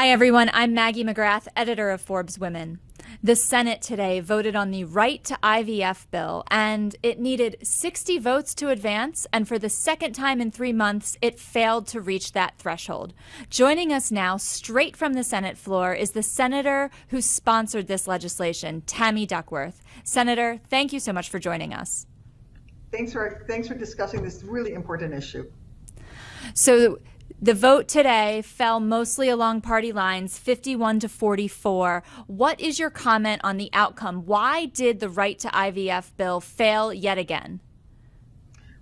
Hi, everyone. I'm Maggie McGrath, editor of Forbes Women. The Senate today voted on the Right to IVF bill, and it needed 60 votes to advance, and for the second time in 3 months, it failed to reach that threshold. Joining us now, straight from the Senate floor, is the senator who sponsored this legislation, Tammy Duckworth. Senator, thank you so much for joining us. Thanks for discussing this really important issue. So the vote today fell mostly along party lines, 51 to 44. What is your comment on the outcome? Why did the Right to IVF bill fail yet again?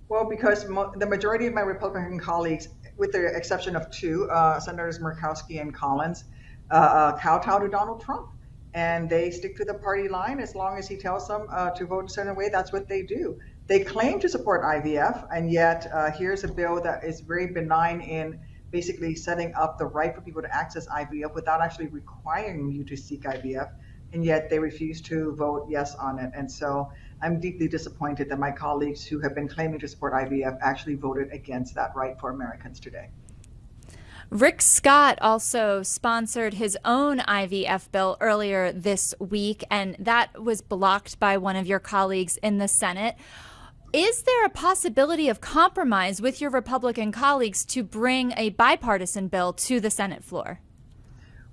Well, because the majority of my Republican colleagues, with the exception of two, Senators Murkowski and Collins, kowtow to Donald Trump. And they stick to the party line as long as he tells them to vote a certain way. That's what they do. They claim to support IVF, and yet here's a bill that is very benign in basically setting up the right for people to access IVF without actually requiring you to seek IVF, and yet they refuse to vote yes on it. And so I'm deeply disappointed that my colleagues who have been claiming to support IVF actually voted against that right for Americans today. Rick Scott also sponsored his own IVF bill earlier this week, and that was blocked by one of your colleagues in the Senate. Is there a possibility of compromise with your Republican colleagues to bring a bipartisan bill to the Senate floor?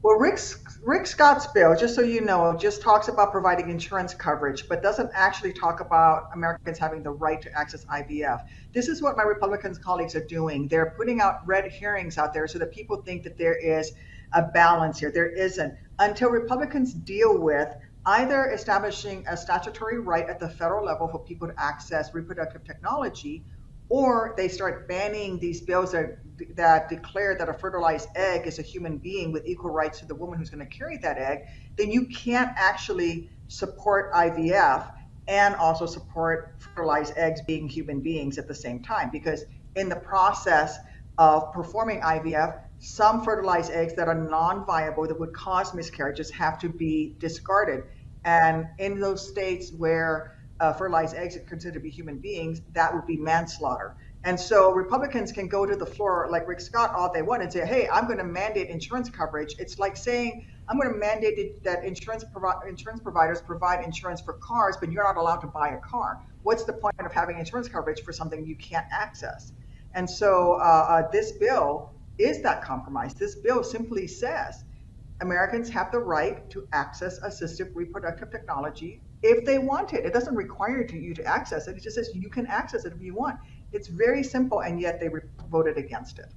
Well, Rick Scott's bill, just so you know, just talks about providing insurance coverage, but doesn't actually talk about Americans having the right to access IVF. This is what my Republican colleagues are doing. They're putting out red herrings out there so that people think that there is a balance here. There isn't. Until Republicans deal with either establishing a statutory right at the federal level for people to access reproductive technology, or they start banning these bills that declare that a fertilized egg is a human being with equal rights to the woman who's going to carry that egg, then you can't actually support IVF and also support fertilized eggs being human beings at the same time. Because in the process of performing IVF, some fertilized eggs that are non-viable that would cause miscarriages have to be discarded. And in those states where fertilized eggs are considered to be human beings, that would be manslaughter. And so Republicans can go to the floor like Rick Scott all they want and say, hey, I'm going to mandate insurance coverage. It's like saying, I'm going to mandate that insurance providers provide insurance for cars, but you're not allowed to buy a car. What's the point of having insurance coverage for something you can't access? And so this bill is that compromise. This bill simply says Americans have the right to access assistive reproductive technology if they want it. It doesn't require you to access it. It just says you can access it if you want. It's very simple, and yet they voted against it.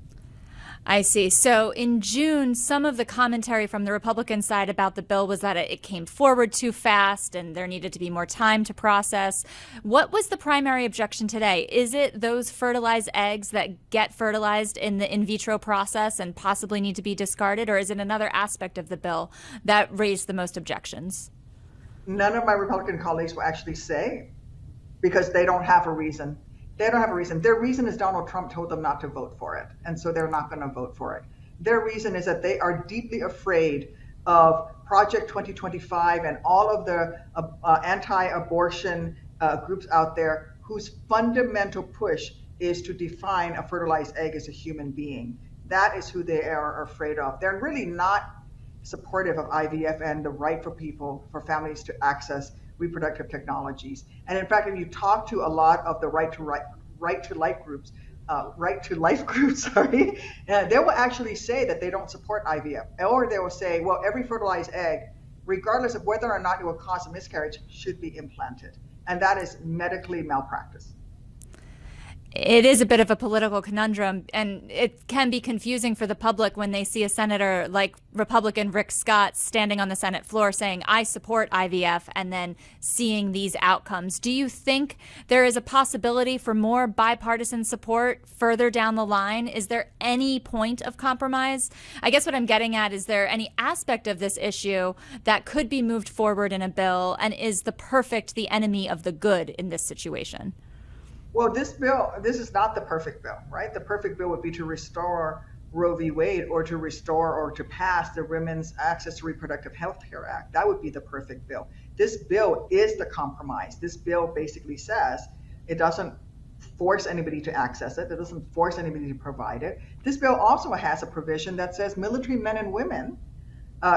I see. So in June, some of the commentary from the Republican side about the bill was that it came forward too fast and there needed to be more time to process. What was the primary objection today? Is it those fertilized eggs that get fertilized in the in vitro process and possibly need to be discarded, or is it another aspect of the bill that raised the most objections? None of my Republican colleagues will actually say, because they don't have a reason. They don't have a reason. Their reason is Donald Trump told them not to vote for it, and so they're not going to vote for it. Their reason is that they are deeply afraid of Project 2025 and all of the anti-abortion groups out there whose fundamental push is to define a fertilized egg as a human being. That is who they are afraid of. They're really not supportive of IVF and the right for people, for families to access reproductive technologies. And in fact, if you talk to a lot of the right to life groups, they will actually say that they don't support IVF, or they will say, well, every fertilized egg, regardless of whether or not it will cause a miscarriage, should be implanted. And that is medically malpractice. It is a bit of a political conundrum, and it can be confusing for the public when they see a senator like Republican Rick Scott standing on the Senate floor saying, I support IVF, and then seeing these outcomes. Do you think there is a possibility for more bipartisan support further down the line? Is there any point of compromise? I guess what I'm getting at, is there any aspect of this issue that could be moved forward in a bill, and is the perfect the enemy of the good in this situation? Well, this is not the perfect bill, right? The perfect bill would be to restore Roe v. Wade, or to restore or to pass the Women's Access to Reproductive Health Care Act. That would be the perfect bill. This bill is the compromise. This bill basically says it doesn't force anybody to access it. It doesn't force anybody to provide it. This bill also has a provision that says military men and women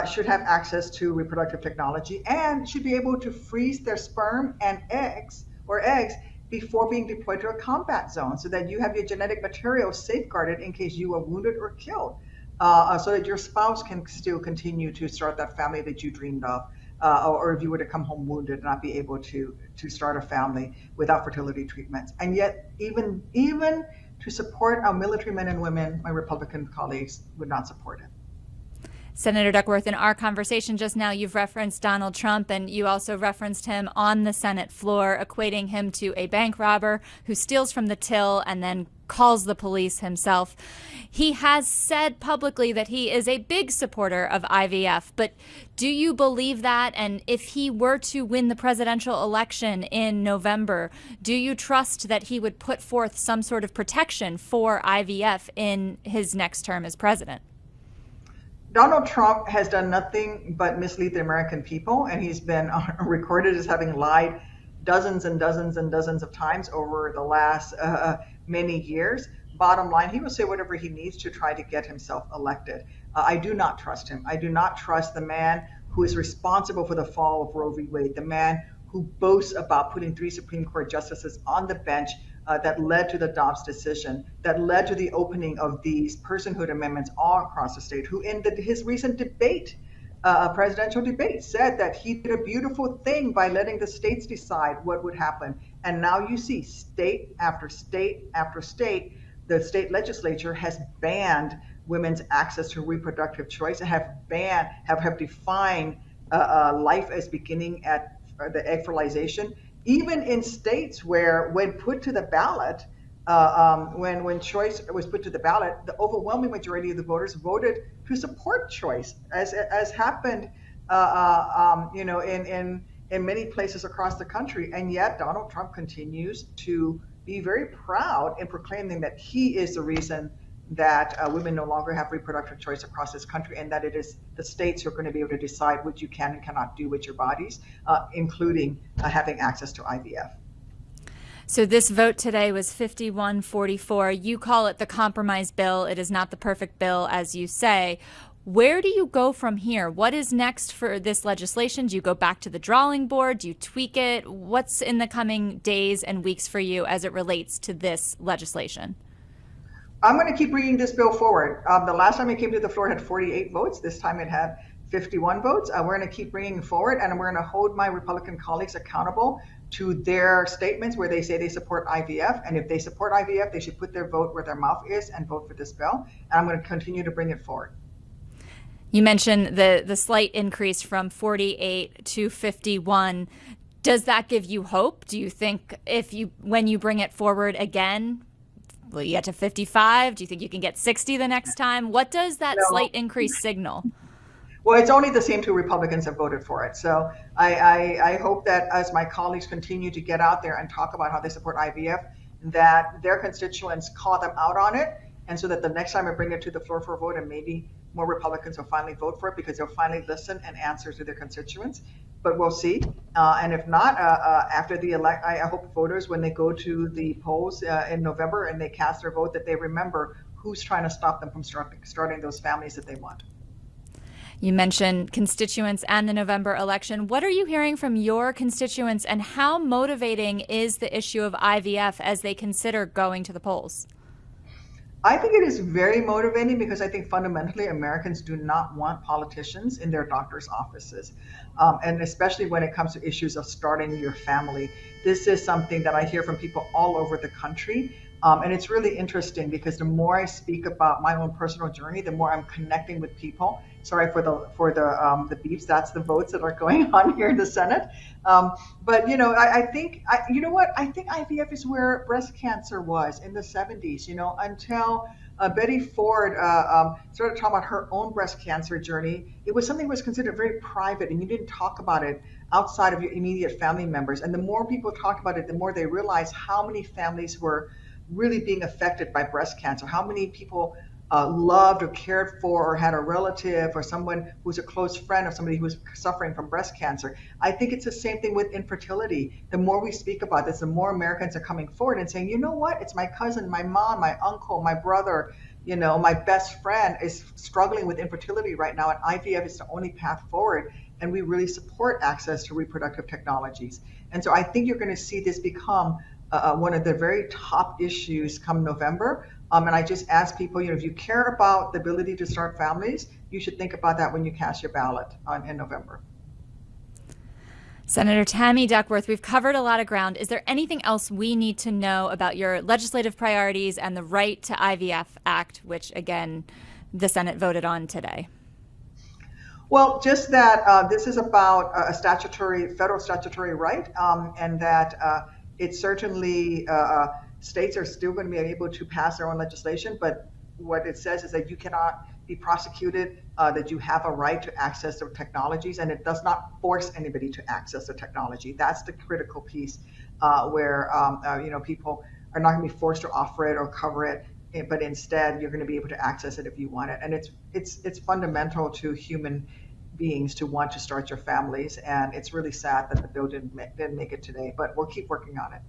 should have access to reproductive technology and should be able to freeze their sperm and eggs before being deployed to a combat zone, so that you have your genetic material safeguarded in case you are wounded or killed, so that your spouse can still continue to start that family that you dreamed of, or if you were to come home wounded and not be able to start a family without fertility treatments. And yet, even to support our military men and women, my Republican colleagues would not support it. Senator Duckworth, in our conversation just now, you've referenced Donald Trump, and you also referenced him on the Senate floor, equating him to a bank robber who steals from the till and then calls the police himself. He has said publicly that he is a big supporter of IVF, but do you believe that? And if he were to win the presidential election in November, do you trust that he would put forth some sort of protection for IVF in his next term as president? Donald Trump has done nothing but mislead the American people, and he's been recorded as having lied dozens and dozens and dozens of times over the last many years. Bottom line, he will say whatever he needs to try to get himself elected. I do not trust him. I do not trust the man who is responsible for the fall of Roe v. Wade, the man who boasts about putting 3 Supreme Court justices on the bench that led to the Dobbs decision, that led to the opening of these personhood amendments all across the state, who in his recent debate, presidential debate, said that he did a beautiful thing by letting the states decide what would happen. And now you see state after state after state, the state legislature has banned women's access to reproductive choice and have defined life as beginning at the egg fertilization. Even in states where, when put to the ballot, when choice was put to the ballot, the overwhelming majority of the voters voted to support choice, as happened, in many places across the country. And yet, Donald Trump continues to be very proud in proclaiming that he is the reason that women no longer have reproductive choice across this country, and that it is the states who are going to be able to decide what you can and cannot do with your bodies, including having access to IVF. So this vote today was 51-44. You call it the compromise bill. It is not the perfect bill, as you say. Where do you go from here? What is next for this legislation? Do you go back to the drawing board? Do you tweak it? What's in the coming days and weeks for you as it relates to this legislation? I'm going to keep bringing this bill forward. The last time it came to the floor, it had 48 votes. This time it had 51 votes. We're going to keep bringing it forward, and we're going to hold my Republican colleagues accountable to their statements where they say they support IVF. And if they support IVF, they should put their vote where their mouth is and vote for this bill. And I'm going to continue to bring it forward. You mentioned the slight increase from 48 to 51. Does that give you hope? Do you think when you bring it forward again, will you get to 55? Do you think you can get 60 the next time? What does that slight increase signal? Well, it's only the same 2 Republicans have voted for it. So I hope that as my colleagues continue to get out there and talk about how they support IVF, that their constituents call them out on it. And so that the next time I bring it to the floor for a vote, and maybe more Republicans will finally vote for it because they'll finally listen and answer to their constituents. But we'll see. And if not, after the elect, I hope voters, when they go to the polls in November and they cast their vote, that they remember who's trying to stop them from starting those families that they want. You mentioned constituents and the November election. What are you hearing from your constituents, and how motivating is the issue of IVF as they consider going to the polls? I think it is very motivating because I think fundamentally Americans do not want politicians in their doctor's offices. And especially when it comes to issues of starting your family. This is something that I hear from people all over the country. And it's really interesting because the more I speak about my own personal journey, the more I'm connecting with people. Sorry for the beeps. That's the votes that are going on here in the Senate. But I think IVF is where breast cancer was in the 70s. Until Betty Ford started talking about her own breast cancer journey. It was something that was considered very private, and you didn't talk about it outside of your immediate family members. And the more people talked about it, the more they realized how many families were really being affected by breast cancer, how many people loved or cared for or had a relative or someone who's a close friend of somebody who's suffering from breast cancer. I think it's the same thing with infertility. The more we speak about this, the more Americans are coming forward and saying, you know what, it's my cousin, my mom, my uncle, my brother, my best friend is struggling with infertility right now, and IVF is the only path forward. And we really support access to reproductive technologies. And so I think you're going to see this become one of the very top issues come November. And I just ask people, if you care about the ability to start families, you should think about that when you cast your ballot in November. Senator Tammy Duckworth, we've covered a lot of ground. Is there anything else we need to know about your legislative priorities and the Right to IVF Act, which, again, the Senate voted on today? Well, just that this is about a federal statutory right, and that it certainly states are still going to be able to pass their own legislation, but what it says is that you cannot be prosecuted, that you have a right to access the technologies, and it does not force anybody to access the technology. That's the critical piece where people are not going to be forced to offer it or cover it, but instead you're going to be able to access it if you want it. And it's fundamental to human beings to want to start your families, and it's really sad that the bill didn't make it today, but we'll keep working on it.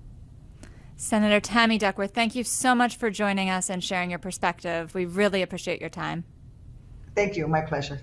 Senator Tammy Duckworth, thank you so much for joining us and sharing your perspective. We really appreciate your time. Thank you. My pleasure.